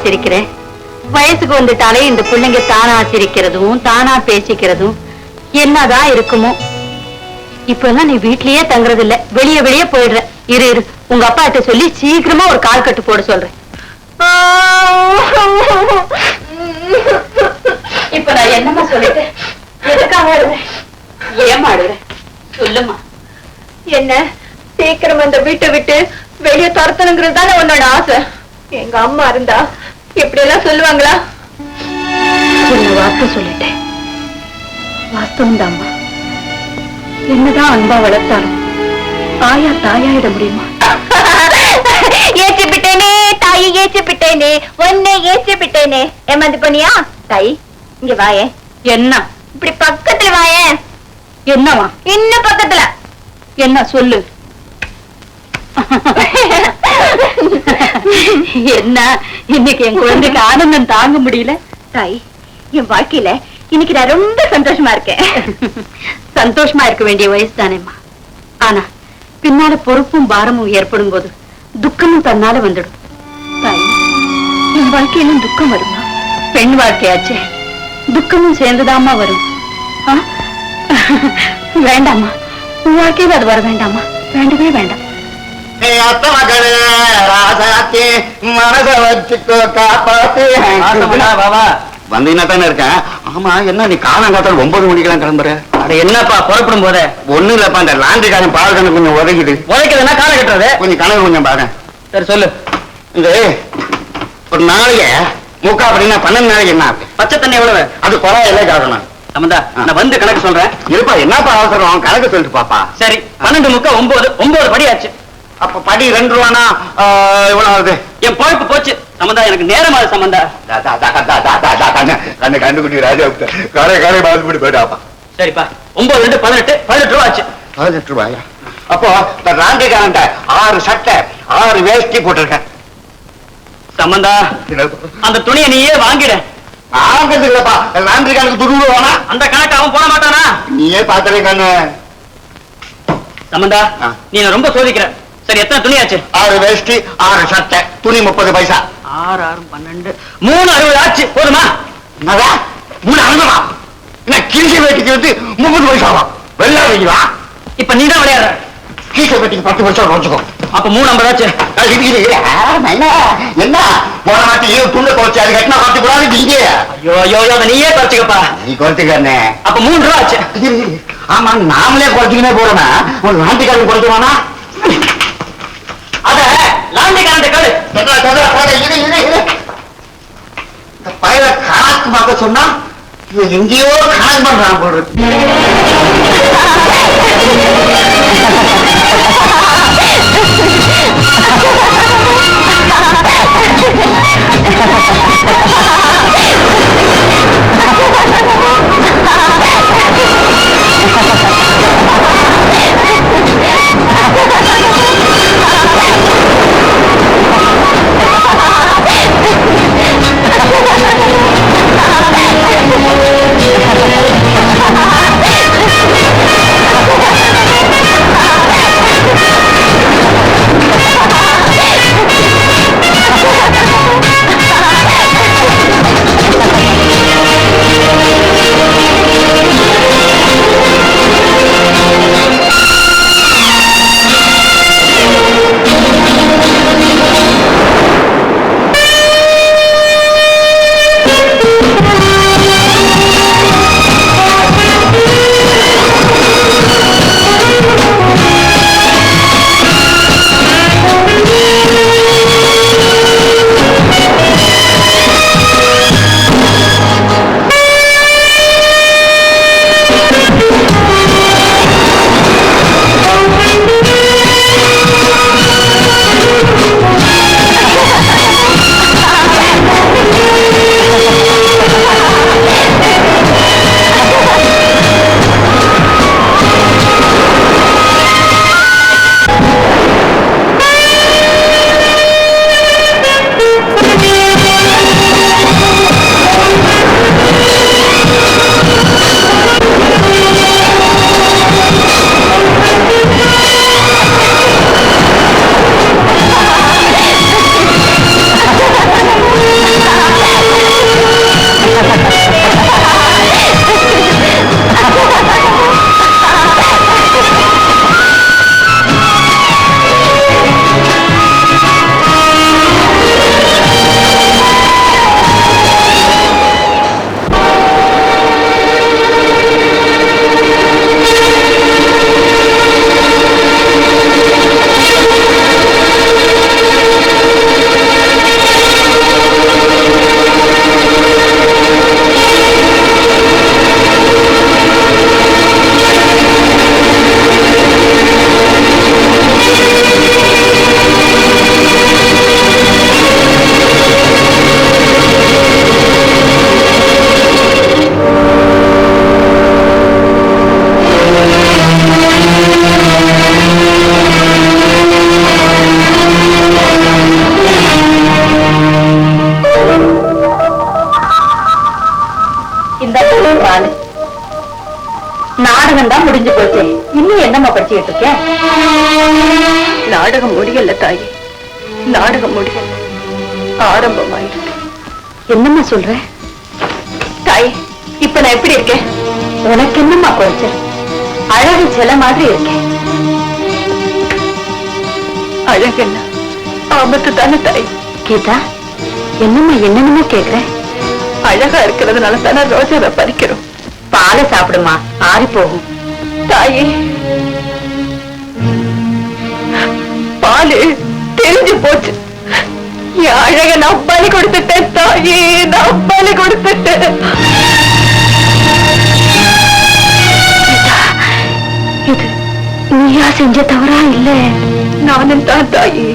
சிரிக்கிறேன்? வயசுக்கு வந்துட்டாலே இந்த பிள்ளைங்க தானா சிரிக்கிறதும் தானா பேசிக்கிறதும் என்னதான் இருக்குமோ. இப்ப எல்லாம் நீ வீட்லயே தங்குறது இல்ல, வெளியே வெளியே போயிடுற. இரு இரு, உங்க அப்பா கிட்ட சொல்லி சீக்கிரமா ஒரு கால் கட்டு போட சொல்றேன். இப்ப நான் என்னமா சொல்லிட்டேன்? எதுக்காக ஏமா அழுறேன்? சொல்லுமா. என்ன சீக்கிரம் அந்த வீட்டை விட்டு வெளியே துரத்தணுங்கிறது தானே உன்னோட ஆசை. எங்க அம்மா இருந்தா இப்படி எல்லாம் சொல்லுவாங்களா? சின்ன வார்த்தை சொல்லிட்டேன். வாஸ்தவம் தாம்மா. என்னதான் அன்பா வளர்த்தாலும் ஆயா தாயாயிட முடியுமா? ஏச்சு விட்டேனே தாயை, ஏச்சு விட்டேனே ஒன்னே, ஏச்சு விட்டேனே. ஏமாந்து போனியா? தாய் இங்க வாயே. என்ன? இப்படி பக்கத்துல வாயே. என்னவா? இன்னும் பக்கத்துல. என்ன சொல்லு. என்ன இன்னைக்கு என் குழந்தைக்கு ஆனந்தம் தாங்க முடியல. தாய், என் வாழ்க்கையில இன்னைக்கு நான் ரொம்ப சந்தோஷமா இருக்கேன். சந்தோஷமா இருக்க வேண்டிய வயசு தானேம்மா. ஆனா பின்னால பொறுப்பும் பாரமும் ஏற்படும் போது துக்கமும் தன்னால வந்துடும். தாய், என் வாழ்க்கையிலும் துக்கம் வருமா? பெண் வாழ்க்கையாச்சே, துக்கமும் சேர்ந்துதாமா வரும். வேண்டாமா, உன் வாழ்க்கையில அது வர வேண்டாமா? வேண்டவே வேண்டாம். அத்த மகளே ராசாத்தி மனச வச்சுக்கோ காப்பாத்து. வந்தீங்கன்னா தானே இருக்கேன். ஆமா, என்ன நீ காலங்காத்தால் 9 மணிக்கெல்லாம் கிளம்புற? அட என்னப்பா புறப்படும் போதே? ஒண்ணு இல்லப்பா, இந்த லாண்டிக்காரன் பால் கணக்கு கொஞ்சம் உதக்கிட்டு. உழைக்கிறதுனா காலை கட்டுறது. கொஞ்சம் கணக்கு கொஞ்சம் பாரு. சரி சொல்லு. இந்த ஒரு நாளைக்கு முக்கா அப்படின்னா 12 நாளைக்கு என்ன ஆகுது? பச்சை தண்ணி எவ்வளவு? அது குறை எல்லாம் காரணம். சம்பந்தா, நான் வந்து கணக்கு சொல்றேன். இருப்பா, என்னப்பா அவசரம்? கணக்கு சொல்லிட்டு பாப்பா. சரி, 12 முக்கா 9 படி ஆச்சு. அப்ப படி 2 ரூபானா எவ்வளவு ஆகுது? என் பொழப்பு போச்சு சம்பந்தா, எனக்கு நேரம் ஆகுது சம்பந்தா. கண்டுபிடி ராஜா கரை கரை பாதுபடி போயிட்டாப்பா. சரிப்பா, 9 2 18 ரூபா ஆச்சு. 18 ரூபாயா? அப்போ இந்த ராண்டிக்காரன்ட்ட 6 சட்டை 6 வேஷ்டி போட்டிருக்கேன். சம்பந்தா, அந்த துணியை நீயே வாங்கிட. ஆகிறது இல்லப்பா, ராண்டிக்காரனுக்கு துருவு வேணா. அந்த கணக்கு அவன் போட மாட்டானா? நீயே பாத்துறே கண்ணு. சம்பந்தா, நீ ரொம்ப சோதிக்கிற. சரி, எத்தனை துணி ஆச்சு? 6 வேஷ்டி 6 சட்டை, துணி 30 பைசா. 6 6 12 360 ஆச்சு. போதுமா? 360 என்ன கிழிச்ச வேட்டிக்கு வந்து 30 பைசாவா? வெள்ளா வைங்களா? இப்ப நீ தான் விளையாடுற. கீழ வேட்டிக்கு 10 பைசா வச்சுக்கோ. அப்ப 350 ஆச்சு. என்ன போன மாட்டி துண்டு குறைச்சு அது கட்டினா பார்த்து கூடாது. நீங்க ஐயோ ஐயோ, அதை நீயே குறைச்சிக்கப்பா. நீ குறைச்சுக்கண்ணே. அப்ப 3 ரூபா ஆச்சு. ஆமா, நாமளே குறைச்சிக்கினே போறோம்னா லாண்டிக்காரன் குறைச்சுவானா? அத லாண்டிக்காரன் காடு இந்த பயிர கணக்கு பார்க்க சொன்னா எங்கேயோ கணக்கு பண்றான் போடுறது. இந்த பாலு நாடகம் தான் முடிஞ்சு போச்சு. இன்னும் என்னம்மா படிச்சுக்கிட்டு இருக்கேன்? நாடகம் முடியல தாயி, நாடகம் முடியல, ஆரம்பமாயிருக்கு. என்னம்மா சொல்ற தாய்? இப்ப நான் எப்படி இருக்கேன்? உனக்கு என்னம்மா குறைச்சல்? அழகு சில மாதிரி இருக்கேன். அழகென்ன ஆபத்து தானே தாய்? கீதா, என்னம்மா என்னென்னமோ கேக்குற? அழகா இருக்கிறதுனால தானே ரோஜாவை பறிக்கிறோம். பாலை சாப்பிடுமா, ஆறி போகும். தாயே, பாலு தெரிஞ்சு போச்சு. என் அழக நான் பலி கொடுத்துட்டேன் தாயே, நான் பலி கொடுத்துட்டேன். இது நீயா செஞ்ச தவறா இல்ல? நானும் தான் தாயே,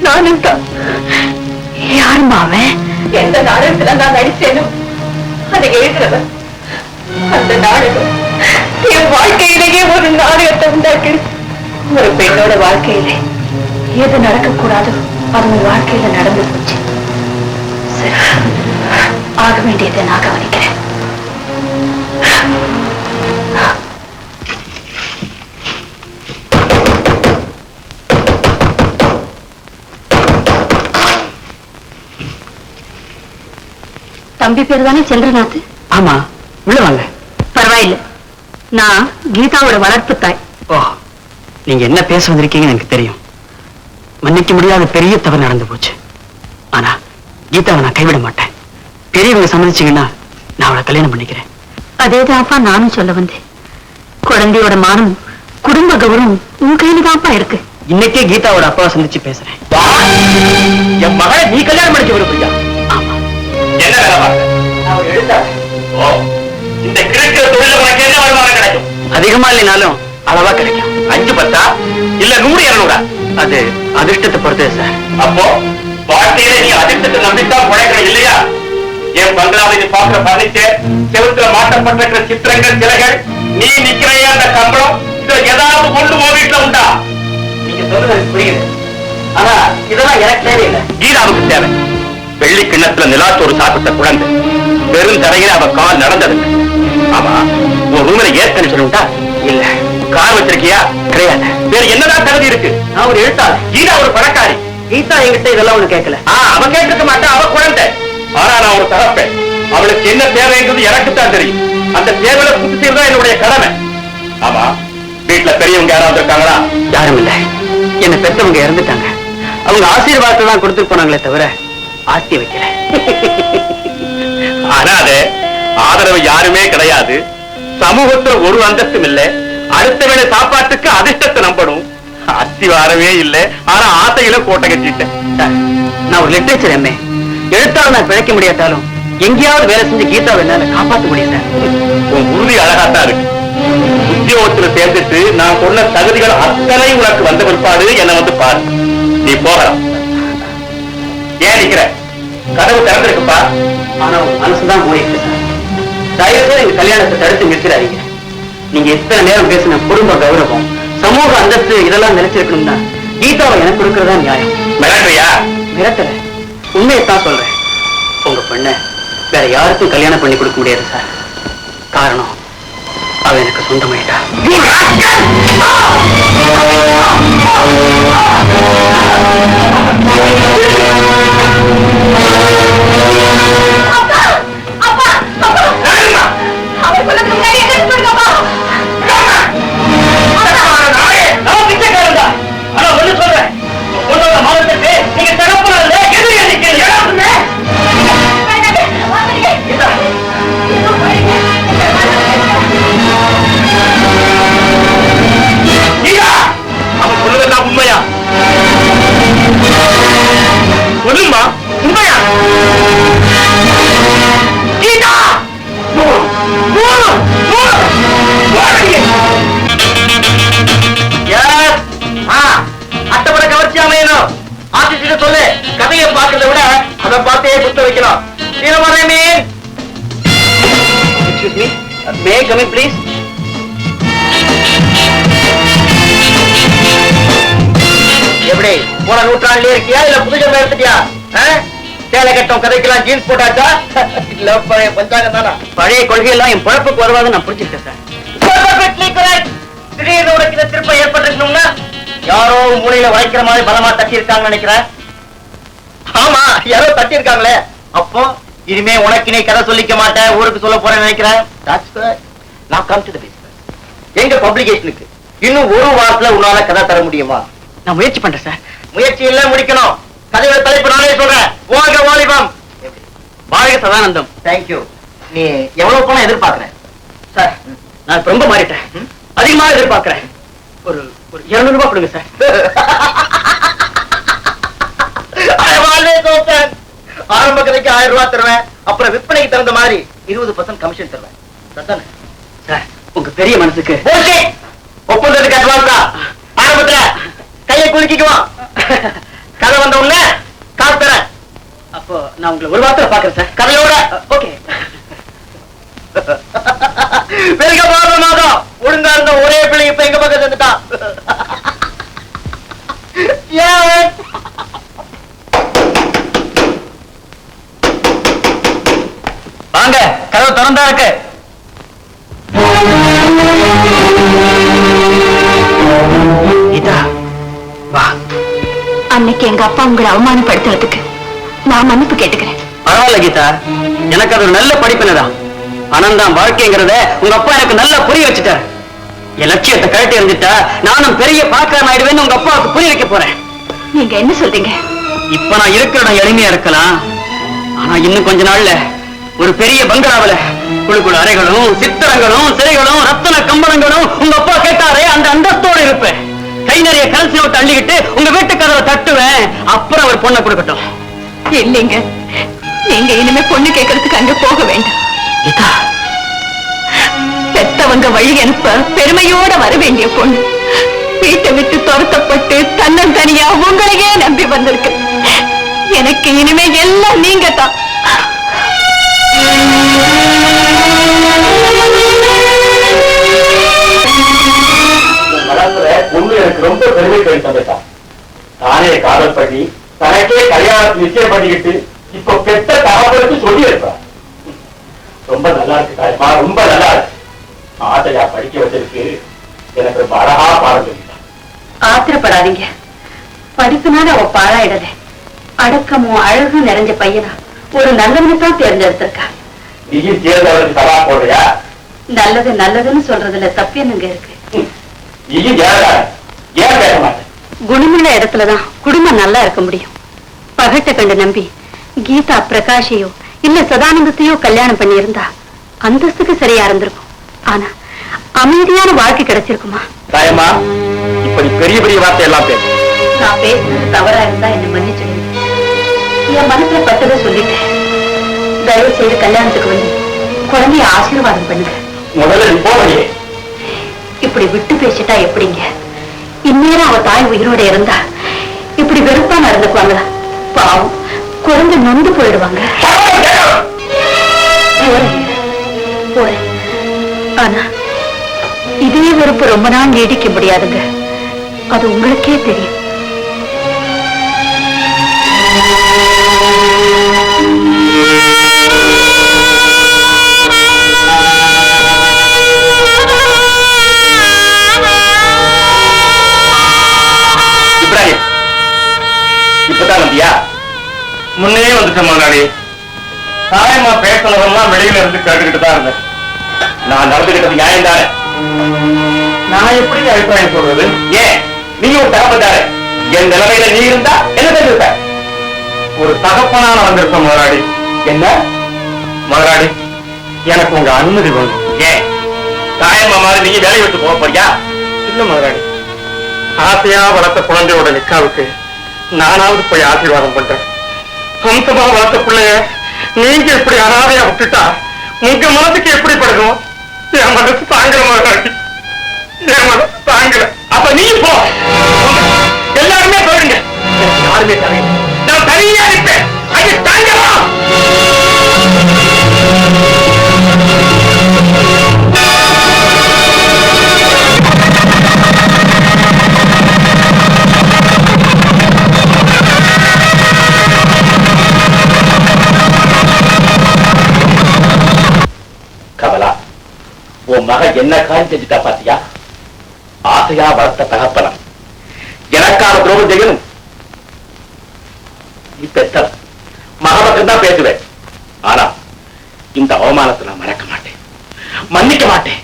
நானும் தான். யாருமா அவன்? எந்த நாடகத்துல நான் நடிச்சேனோ அதை எழுதுறவன். அந்த நாடகம் என் வாழ்க்கையிலேயே ஒரு நாடகத்தை உண்டாக்கி, ஒரு பெண்ணோட வாழ்க்கையிலே எது நடக்கக்கூடாதோ அது உன் வாழ்க்கையில நடந்து போச்சு. சரி, ஆக வேண்டியதை நான் கவனிக்கிறேன். தம்பி பேர் தானே சந்திரநாத்? ஆமா, உள்ள வாங்க. பரவாயில்லை, நான் கீதாவோட வளர்ப்பு தாய். ஓ, நீங்க என்ன பேச வந்திருக்கீங்கன்னு எனக்கு தெரியும். மன்னிக்க முடியாத பெரிய தவறு நடந்து போச்சு. ஆனா கீதாவை நான் கைவிட மாட்டேன். பெரியவங்க சம்மதிச்சீங்கன்னா நான் அவளை கல்யாணம் பண்ணிக்கிறேன். அதேதான்ப்பா நானும் சொல்ல வந்தேன். குழந்தையோட மானம், குடும்ப கௌரவம் உன் கையில தான்ப்பா இருக்கு. இன்னைக்கே கீதாவோட அப்பாவை சந்திச்சு பேசுறேன். என் மகளை நீ கல்யாணம் பண்ணிக்க விரும்புறியா? ஆமா. என்ன வேலை பார்க்க? நான் ஒரு எழுத்தாளர். ஓ, இந்த கிழக்கிற தொழில உனக்கு என்ன வருமானம் கிடைக்கும்? அதிகமா இல்லைனாலும் அளவா கிடைக்கும். 5-10 இல்ல 100-200? அது அதிர்ஷ்டத்தை பொறுத்தது சார். அப்போ வாழ்க்கையில நீ அதிர்ஷ்டத்தை நம்பித்தான் உழைக்கிற இல்லையா? என் பங்களாவை நீ பார்க்கிற பர்னிச்சர், செவுத்துல மாட்டப்பட்டிருக்கிற சித்திரங்கள், சிலைகள், நீ நிக்கிற அந்த கம்பளம், இதுல ஏதாவது கொண்டு உன் வீட்டுல உண்டா? நீங்க சொல்றது எனக்கு புரியுது. ஆனா இதெல்லாம் எனக்கு தேவையில்லை. கீதாவுக்கு தேவை. வெள்ளி கிண்ணத்துல நிலாச்சோறு சாப்பிட்ட குழந்தை, பெரும் தரையில அவ கால் நடந்தது. ஆமா, உன் ரூம்ல ஏர் கண்டிஷன் உண்டா? இல்ல. கார் வச்சிருக்கியா? கிடையாது. வேற என்னதான் தகுதி இருக்கு? நான் ஒரு எழுத்தாளர். கீதா ஒரு பணக்காரி. கீதா என்கிட்ட இதெல்லாம் ஒண்ணு கேட்கல. அவ கேட்டிருக்க மாட்டா, அவ குழந்தை. ஆனா நான் ஒரு தரப்பேன். அவளுக்கு என்ன தேவைங்கிறது எனக்கு தான் தெரியும். அந்த தேவையில பூர்த்தி செய்யறதா என்னுடைய கடமை. ஆமா, வீட்டுல பெரியவங்க யாராவது இருக்காங்களா? யாரும் இல்ல. என்ன பெற்றவங்க இறந்துட்டாங்க. அவங்க ஆசீர்வாதத்தை தான் கொடுத்துட்டு போனாங்களே தவிர ஆஸ்தி வைக்கல. ஆனா அது ஆதரவு யாருமே கிடையாது. சமூகத்துல ஒரு அந்தஸ்தும் இல்ல. அடுத்த வேளை சாப்பாட்டுக்கு அதிர்ஷ்டத்தை நம்பணும். அஸ்திவாரமே இல்ல. ஆனா ஆசையில கோட்டை கட்டிட்டேன். சார், நான் ஒரு லிட்டரேச்சர் எம்ஏ. எழுத்தாளர் நான் பிழைக்க முடியாட்டாலும் எங்கேயாவது வேலை செஞ்சு கீதாவை என்னால காப்பாற்ற முடியும் சார். உன் உறுதி அழகாத்தான் இருக்கு. உத்தியோகத்துல சேர்ந்துட்டு நான் சொன்ன தகுதிகள் அத்தனை உனக்கு வந்த பிற்பாடு என்ன வந்து பாரு. நீ போகலாம். ஏன் நிக்கிற? கதவு திறந்திருக்குப்பா. ஆனா உங்க மனசுதான் போயிருக்கு சார். தயவு செய்து எங்க கல்யாணத்தை தடுத்து நிறுத்திடாதீங்க. நீங்க எத்தனை நேரம் பேசின குடும்ப கௌரவம், சமூக அந்தஸ்து இதெல்லாம் நினைச்சிருக்கணும்னா கீதாவை எனக்கு கொடுக்கறதா நியாயம். மிரட்டுறியா? மிரட்டல, உண்மையைத்தான் சொல்றேன். உங்க பொண்ண வேற யாருக்கும் கல்யாணம் பண்ணி கொடுக்க முடியாது சார். காரணம், அவ எனக்கு சொந்தமாயிட்டா. உண்மையா? சொல்லுமா, உண்மையா? கீதா! அட்டப்பட கவர்ச்சி அமையணும். ஆர்டிஸ்ட் சொல்லு, கதையை பார்க்கறத விட அதை பார்த்தே குத்த வைக்கலாம். Excuse me, may come in please. எப்படி போன நூற்றாண்டுல இருக்கியா இல்ல புதுஜம் எடுத்துட்டியா? சேலை கட்டம் கதைக்கெல்லாம் ஜீன்ஸ் போட்டாச்சா? இல்ல பழைய பஞ்சாங்கம் தானா? பழைய கொள்கையெல்லாம் என் பொழப்புக்கு வருவாதுன்னு நான் புரிஞ்சுக்கிட்டேன் சார். திடீர்னு உனக்கு இந்த திருப்பம் ஏற்பட்டிருக்கணும்னா யாரோ மூலையில வளைக்கிற மாதிரி பலமா தட்டி இருக்காங்கன்னு நினைக்கிறேன். ஆமா, யாரோ தட்டி இருக்காங்களே. அப்போ இனிமே உனக்கு நீ கதை சொல்லிக்க மாட்டேன், ஊருக்கு சொல்ல போறேன்னு நினைக்கிறேன். நான் கம் டு தி பிசினஸ். எங்க பப்ளிகேஷனுக்கு இன்னும் ஒரு வாரத்துல உன்னால கதை தர முடியுமா? நான் முயற்சி பண்றேன் சார். முயற்சி இல்ல, முடிக்கணும். கதையோட தலைப்பு நானே சொல்றேன். வாழ்க வாலிபம், வாழ்க சதானந்தம். தேங்க்யூ. நீ எவ்வளவு பணம் எதிர்பார்க்கிறேன்? சார், நான் ரொம்ப மாறிட்டேன். அதிகமாக எதிர்பார்க்கிறேன். ஒரு 200 ரூபாய் கொடுங்க சார். ஆரம்ப கதைக்கு 1000 ரூபாய் தருவேன். அப்புறம் விற்பனைக்கு தகுந்த மாதிரி 20% கமிஷன் தருவேன். சார், உங்க பெரிய மனசுக்கு ஒப்பந்தத்துக்கு அட்வான்ஸா? ஆரம்பத்துல கையை குலுக்கிக்குவோம். கதை வந்த உடனே காசு தரேன். அப்போ நான் உங்களை ஒரு வாரத்துல பாக்குறேன் சார். கதையோட. ஓகே. வெறுக்க போற மாதம் ஒழுங்கா இருந்த ஒரே பிள்ளை இப்ப எங்க பக்கம் வந்துட்டான். வாங்க, கதவு திறந்தா இருக்கு. கீதா, வா. அன்னைக்கு எங்க அப்பா உங்களை அவமானப்படுத்துறதுக்கு நான் மன்னிப்பு கேட்டுக்கிறேன். பரவாயில்ல கீதா, எனக்கு அது ஒரு நல்ல படிப்பினதான். அனந்தான் வாழ்க்கைங்கிறத உங்க அப்பா எனக்கு நல்லா புரிய வச்சுட்டார். என் லட்சியத்தை கழட்டி இருந்துட்டா நானும் பெரிய பாக்காரன் ஆயிடுவேன்னு உங்க அப்பாவுக்கு புரிய வைக்க போறேன். நீங்க என்ன சொல்றீங்க? இப்ப நான் இருக்கிற இடம் எளிமையா இருக்கலாம், ஆனா இன்னும் கொஞ்ச நாள்ல ஒரு பெரிய பங்களாவில குழு அறைகளும் சித்திரங்களும் சிறைகளும் ரத்தன கம்பளங்களும் உங்க அப்பா கேட்டாரே அந்த அந்தஸ்தோடு இருப்பேன். கை நிறைய கரன்சி நோட்டு அள்ளிக்கிட்டு உங்க வீட்டு கதவை தட்டுவேன். அப்புறம் அவர் பொண்ணை கொடுக்கட்டும். இல்லைங்க, நீங்க இனிமே பொண்ணு கேட்கறதுக்கு அங்க போக வேண்டாம். கீதா, பெத்தவங்க வழி அனுப்ப பெருமையோட வர வேண்டிய பொண்ணு வீட்டை விட்டு துரத்தப்பட்டு தன்னந்தனியா உங்களையே நம்பி வந்திருக்கு. எனக்கு இனிமே எல்லாம் நீங்க தான். மனசுல பொண்ணு எனக்கு ரொம்ப பெருமை கழித்தா. தானே காதல் பண்ணி தனக்கே கல்யாணத்தை நிச்சயம் பண்ணிக்கிட்டு இப்ப பெத்த தகவலுக்கு சொல்லி இருப்பான். ரொம்ப நல்லா இருக்கு தாய்மா, ரொம்ப நல்லா இருக்கு. ஆசையா படிக்க வச்சிருக்கு. எனக்கு ரொம்ப அழகா பாடம் சொல்லிட்டான். ஆத்திரப்படாதீங்க, படிப்புனால அவ பாழாயிடல. அடக்கமும் அழகும் நிறைஞ்ச பையனா ஒரு நல்லவனைத்தான் தேர்ந்தெடுத்திருக்கா. நீயும் சேர்ந்தவருக்கு சவா போடுறியா? நல்லது நல்லதுன்னு சொல்றதுல தப்பு என்னங்க இருக்கு? நீயும் ஏன் பேச மாட்டேன்? குணமுள்ள இடத்துலதான் குடும்பம் நல்லா இருக்க முடியும். பகட்ட கண்டு நம்பி கீதா பிரகாஷையோ இல்ல சதானந்தத்தையோ கல்யாணம் பண்ணி இருந்தா அந்தஸ்துக்கு சரியா இருந்திருக்கும். ஆனா அமைதியான வாழ்க்கை கிடைச்சிருக்குமா? தாயம்மா, இப்ப நீ பெரிய பெரிய வார்த்தை எல்லாம் பேச. நான் பேசுறது தவறா இருந்தா என்ன மன்னிச்சிடுங்க. என் மனசுல பட்டதை சொல்லிட்டேன். தயவு செய்து கல்யாணத்துக்கு வந்து குழந்தைய ஆசீர்வாதம் பண்ணுங்க. முதல்ல நீ போவீங்க. இப்படி விட்டு பேசிட்டா எப்படிங்க? இந்நேரம் அவ தாய் உயிரோட இருந்தா இப்படி வெறுப்பா நடந்துக்குவாங்களா? பாவம், குழந்தை நொந்து போயிடுவாங்க. போறேன். ஆனா இதே வெறுப்பு ரொம்ப நாள் நீடிக்க முடியாதுங்க. அது உங்களுக்கே தெரியும். இப்ராஹிம், இப்பதான் வந்தியா? முன்னே வந்துட்டேன் முதலாளி. தாயம்மா பேசினதெல்லாம் வெளியில இருந்து கேட்டுக்கிட்டு தான் இருந்தேன். நான் நடந்துகிட்டது நியாயம் தானே? நான் எப்படி அபிப்பிராயம் சொல்றது? ஏன் நீ ஒரு தகப்பதாரு, என் நிலைமையில நீ இருந்தா என்ன தெரிவிப்ப? ஒரு தகப்பனான வந்திருப்ப முதலாளி. என்ன முதலாளி, எனக்கு உங்க அனுமதி வேணும். ஏன் தாயம்மா மாதிரி நீ வேலையை விட்டு போக போறியா? இல்ல முதலாளி, ஆசையா வளர்த்த குழந்தையோட நிக்காவுக்கு நானாவது போய் ஆசீர்வாதம் பண்றேன். சொந்தமா வளர்த்த பிள்ளைய நீங்க இப்படி அனாதையா விட்டுட்டா உங்க மனசுக்கு எப்படி படுக்கும்? என் மனசு தாங்கல முதலாளி, என் மனசு தாங்கல. அப்ப நீ போ, எல்லாருமே போயிடுங்க. யாருமே தரையில, நான் தனியா இருப்பேன். அது தாங்கலாம். உன் மக என்ன காரியம் செஞ்சுட்டா பாத்தியா? ஆசையா வளர்த்த தகப்பனம் எனக்கான துரோகம் செய்யணும். நீ பெத்த மகனுக்கு தான் பேசுவேன். ஆனா இந்த அவமானத்தை நான் மறக்க மாட்டேன், மன்னிக்க மாட்டேன்,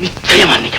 நிச்சயம் மன்னிக்க